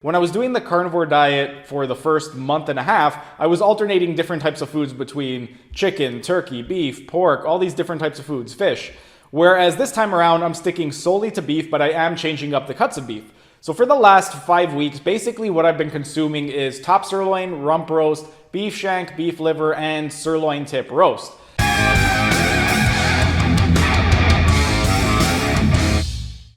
When I was doing the carnivore diet for the first month and a half, I was alternating different types of foods between chicken, turkey, beef, pork, all these different types of foods, fish. Whereas this time around, I'm sticking solely to beef, but I am changing up the cuts of beef. So for the last 5 weeks, basically what I've been consuming is top sirloin, rump roast, beef shank, beef liver, and sirloin tip roast.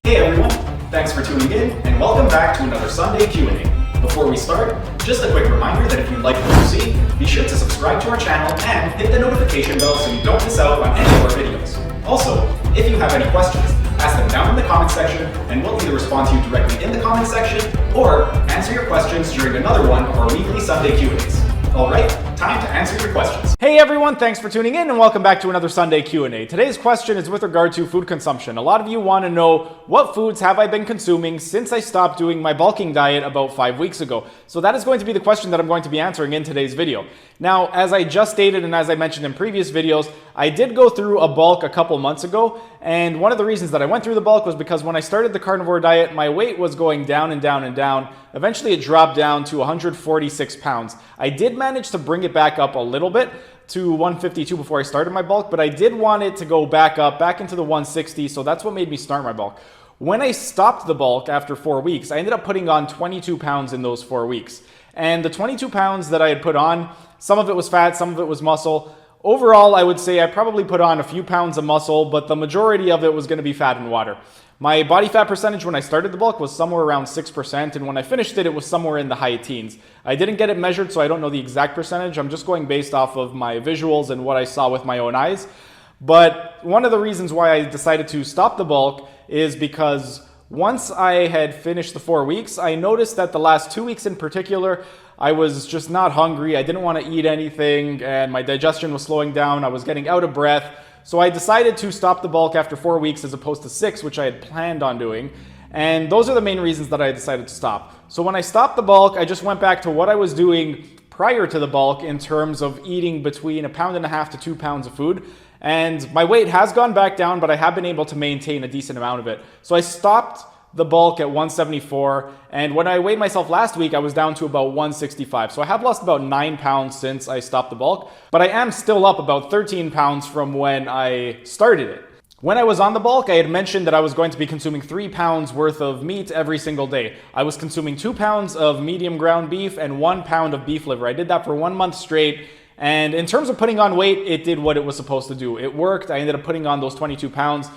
Hey everyone! Thanks for tuning in, and welcome back to another Sunday Q&A. Before we start, just a quick reminder that if you like what you see, be sure to subscribe to our channel and hit the notification bell so you don't miss out on any of our videos. Also, if you have any questions, ask them down in the comment section, and we'll either respond to you directly in the comment section, or answer your questions during another one of our weekly Sunday Q&As. Alright, time to answer your questions. Hey everyone, thanks for tuning in and welcome back to another Sunday Q&A. Today's question is with regard to food consumption. A lot of you want to know what foods have I been consuming since I stopped doing my bulking diet about 5 weeks ago. So that is going to be the question that I'm going to be answering in today's video. Now, as I just stated and as I mentioned in previous videos, I did go through a bulk a couple months ago, and one of the reasons that I went through the bulk was because when I started the carnivore diet, my weight was going down and down and down. Eventually it dropped down to 146 pounds. I did manage to bring it back up a little bit to 152 before I started my bulk, but I did want it to go back up, back into the 160, so that's what made me start my bulk. When I stopped the bulk after 4 weeks, I ended up putting on 22 pounds in those 4 weeks. And the 22 pounds that I had put on, some of it was fat, some of it was muscle. Overall, I would say I probably put on a few pounds of muscle, but the majority of it was going to be fat and water. My body fat percentage when I started the bulk was somewhere around 6%, and when I finished it, it was somewhere in the high teens. I didn't get it measured, so I don't know the exact percentage. I'm just going based off of my visuals and what I saw with my own eyes. But one of the reasons why I decided to stop the bulk is because once I had finished the 4 weeks, I noticed that the last 2 weeks in particular, I was just not hungry. I didn't want to eat anything, and my digestion was slowing down. I was getting out of breath. So I decided to stop the bulk after 4 weeks as opposed to 6, which I had planned on doing. And those are the main reasons that I decided to stop. So when I stopped the bulk, I just went back to what I was doing prior to the bulk in terms of eating between 1.5 pounds to 2 pounds of food. And my weight has gone back down, but I have been able to maintain a decent amount of it. So I stopped the bulk at 174, and when I weighed myself last week, I was down to about 165. So I have lost about 9 pounds since I stopped the bulk, but I am still up about 13 pounds from when I started it. When I was on the bulk, I had mentioned that I was going to be consuming 3 pounds worth of meat every single day. I was consuming 2 pounds of medium ground beef and 1 pound of beef liver. I did that for 1 month straight. And in terms of putting on weight, it did what it was supposed to do. It worked. I ended up putting on those 22 pounds.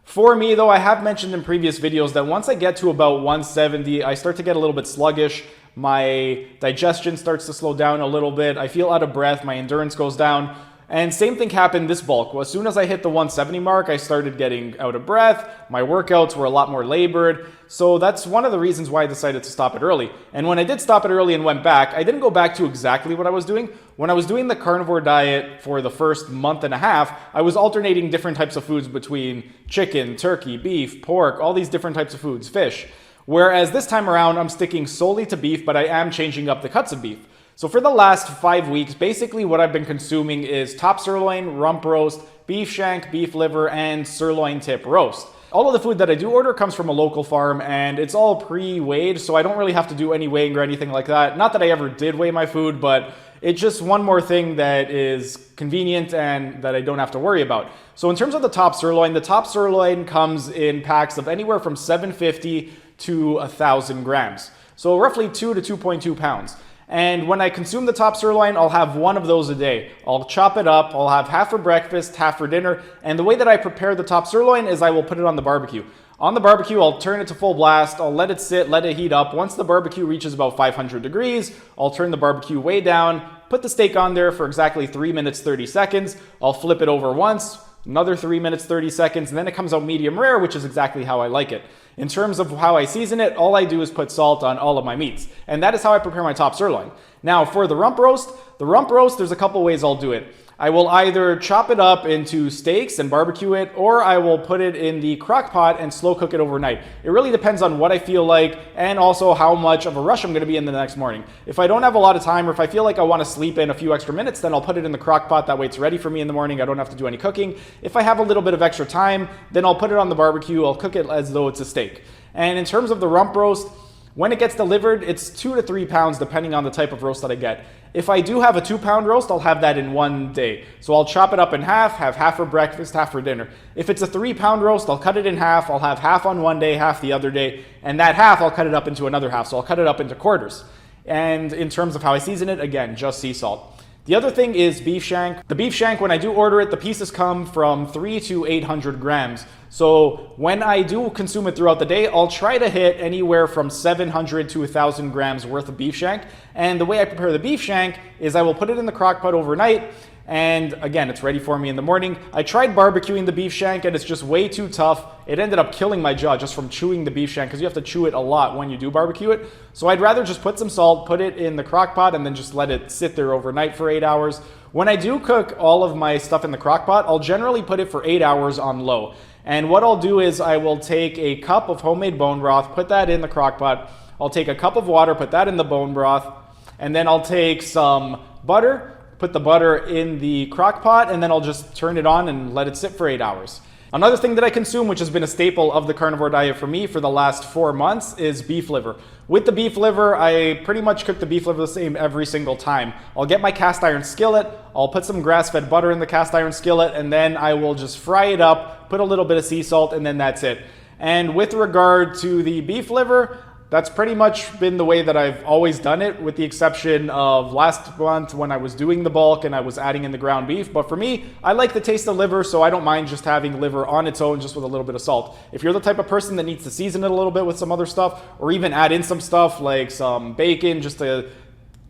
For me, though, I have mentioned in previous videos that once I get to about 170, I start to get a little bit sluggish. My digestion starts to slow down a little bit. I feel out of breath. My endurance goes down. And same thing happened this bulk. As soon as I hit the 170 mark, I started getting out of breath. My workouts were a lot more labored. So that's one of the reasons why I decided to stop it early. And when I did stop it early and went back, I didn't go back to exactly what I was doing. When I was doing the carnivore diet for the first month and a half, I was alternating different types of foods between chicken, turkey, beef, pork, all these different types of foods, fish. Whereas this time around, I'm sticking solely to beef, but I am changing up the cuts of beef. So for the last 5 weeks, basically what I've been consuming is top sirloin, rump roast, beef shank, beef liver, and sirloin tip roast. All of the food that I do order comes from a local farm, and it's all pre-weighed, so I don't really have to do any weighing or anything like that. Not that I ever did weigh my food, but it's just one more thing that is convenient and that I don't have to worry about. So in terms of the top sirloin comes in packs of anywhere from 750 to 1,000 grams. So roughly 2 to 2.2 pounds. And when I consume the top sirloin, I'll have one of those a day. I'll chop it up, I'll have half for breakfast, half for dinner, and the way that I prepare the top sirloin is I will put it on the barbecue. On the barbecue, I'll turn it to full blast, I'll let it sit, let it heat up. Once the barbecue reaches about 500 degrees, I'll turn the barbecue way down, put the steak on there for exactly 3 minutes 30 seconds, I'll flip it over once, another 3 minutes 30 seconds, and then it comes out medium rare, which is exactly how I like it. In terms of how I season it, all I do is put salt on all of my meats. And that is how I prepare my top sirloin. Now for the rump roast, there's a couple ways I'll do it. I will either chop it up into steaks and barbecue it, or I will put it in the crock pot and slow cook it overnight. It really depends on what I feel like and also how much of a rush I'm going to be in the next morning. If I don't have a lot of time, or if I feel like I want to sleep in a few extra minutes, then I'll put it in the crock pot. That way it's ready for me in the morning. I don't have to do any cooking. If I have a little bit of extra time, then I'll put it on the barbecue. I'll cook it as though it's a steak. And in terms of the rump roast, When it gets delivered, it's 2 to 3 pounds depending on the type of roast that I get. If I do have a 2-pound roast, I'll have that in one day. So I'll chop it up in half, have half for breakfast, half for dinner. If it's a 3-pound roast, I'll cut it in half. I'll have half on one day, half the other day, and that half I'll cut it up into another half. So I'll cut it up into quarters. And in terms of how I season it, again, just sea salt. The other thing is beef shank. The beef shank, when I do order it, the pieces come from 300 to 800 grams. So when I do consume it throughout the day, I'll try to hit anywhere from 700 to 1,000 grams worth of beef shank. And the way I prepare the beef shank is I will put it in the crock pot overnight. And again, it's ready for me in the morning. I tried barbecuing the beef shank and it's just way too tough. It ended up killing my jaw just from chewing the beef shank because you have to chew it a lot when you do barbecue it. So I'd rather just put some salt, put it in the crock pot, and then just let it sit there overnight for 8 hours. When I do cook all of my stuff in the crock pot, I'll generally put it for 8 hours on low. And what I'll do is I will take a cup of homemade bone broth, put that in the crock pot. I'll take a cup of water, put that in the bone broth, and then I'll take some butter, put the butter in the crock pot, and then I'll just turn it on and let it sit for 8 hours. Another thing that I consume, which has been a staple of the carnivore diet for me for the last 4 months, is beef liver. With the beef liver, I pretty much cook the beef liver the same every single time. I'll get my cast iron skillet, I'll put some grass-fed butter in the cast iron skillet, and then I will just fry it up, put a little bit of sea salt, and then that's it. And with regard to the beef liver, that's pretty much been the way that I've always done it, with the exception of last month when I was doing the bulk and I was adding in the ground beef. But for me, I like the taste of liver, so I don't mind just having liver on its own, just with a little bit of salt. If you're the type of person that needs to season it a little bit with some other stuff, or even add in some stuff like some bacon just to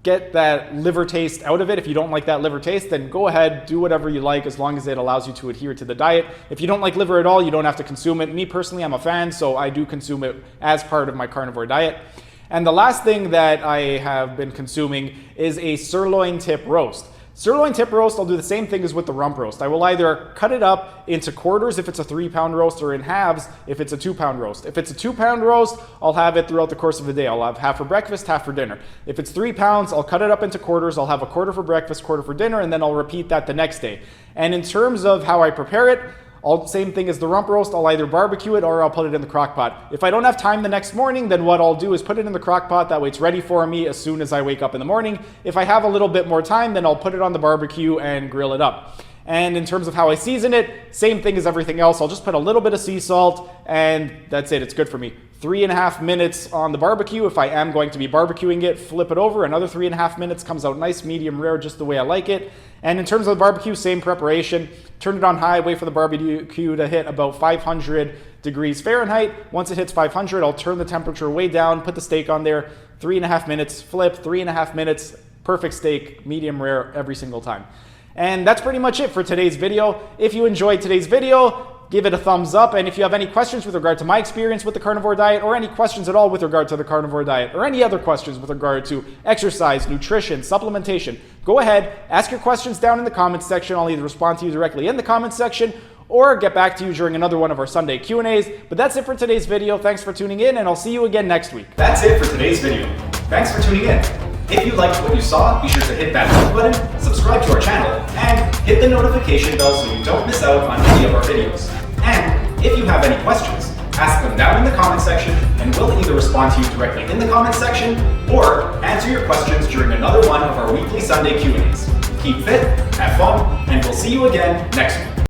get that liver taste out of it. If you don't like that liver taste, then go ahead, do whatever you like as long as it allows you to adhere to the diet. If you don't like liver at all, you don't have to consume it. Me personally, I'm a fan, so I do consume it as part of my carnivore diet. And the last thing that I have been consuming is a sirloin tip roast. Sirloin tip roast, I'll do the same thing as with the rump roast. I will either cut it up into quarters if it's a 3-pound roast, or in halves if it's a 2-pound roast. If it's a 2-pound roast, I'll have it throughout the course of the day. I'll have half for breakfast, half for dinner. If it's 3 pounds, I'll cut it up into quarters. I'll have a quarter for breakfast, quarter for dinner, and then I'll repeat that the next day. And in terms of how I prepare it, same thing as the rump roast. I'll either barbecue it or I'll put it in the crock pot. If I don't have time the next morning, then what I'll do is put it in the crock pot. That way it's ready for me as soon as I wake up in the morning. If I have a little bit more time, then I'll put it on the barbecue and grill it up. And in terms of how I season it, same thing as everything else. I'll just put a little bit of sea salt and that's it. It's good for me. 3.5 minutes on the barbecue. If I am going to be barbecuing it, flip it over. Another 3.5 minutes, comes out nice, medium rare, just the way I like it. And in terms of the barbecue, same preparation. Turn it on high, wait for the barbecue to hit about 500 degrees Fahrenheit. Once it hits 500, I'll turn the temperature way down, put the steak on there, 3.5 minutes, flip, 3.5 minutes, perfect steak, medium rare every single time. And that's pretty much it for today's video. If you enjoyed today's video, give it a thumbs up. And if you have any questions with regard to my experience with the carnivore diet, or any questions at all with regard to the carnivore diet, or any other questions with regard to exercise, nutrition, supplementation, go ahead, ask your questions down in the comments section. I'll either respond to you directly in the comments section or get back to you during another one of our Sunday Q&As. But that's it for today's video. Thanks for tuning in, and I'll see you again next week. That's it for today's video. Thanks for tuning in. If you liked what you saw, be sure to hit that like button, subscribe to our channel, and hit the notification bell so you don't miss out on any of our videos. And if you have any questions, ask them down in the comment section, and we'll either respond to you directly in the comment section or answer your questions during another one of our weekly Sunday Q&As. Keep fit, have fun, and we'll see you again next week.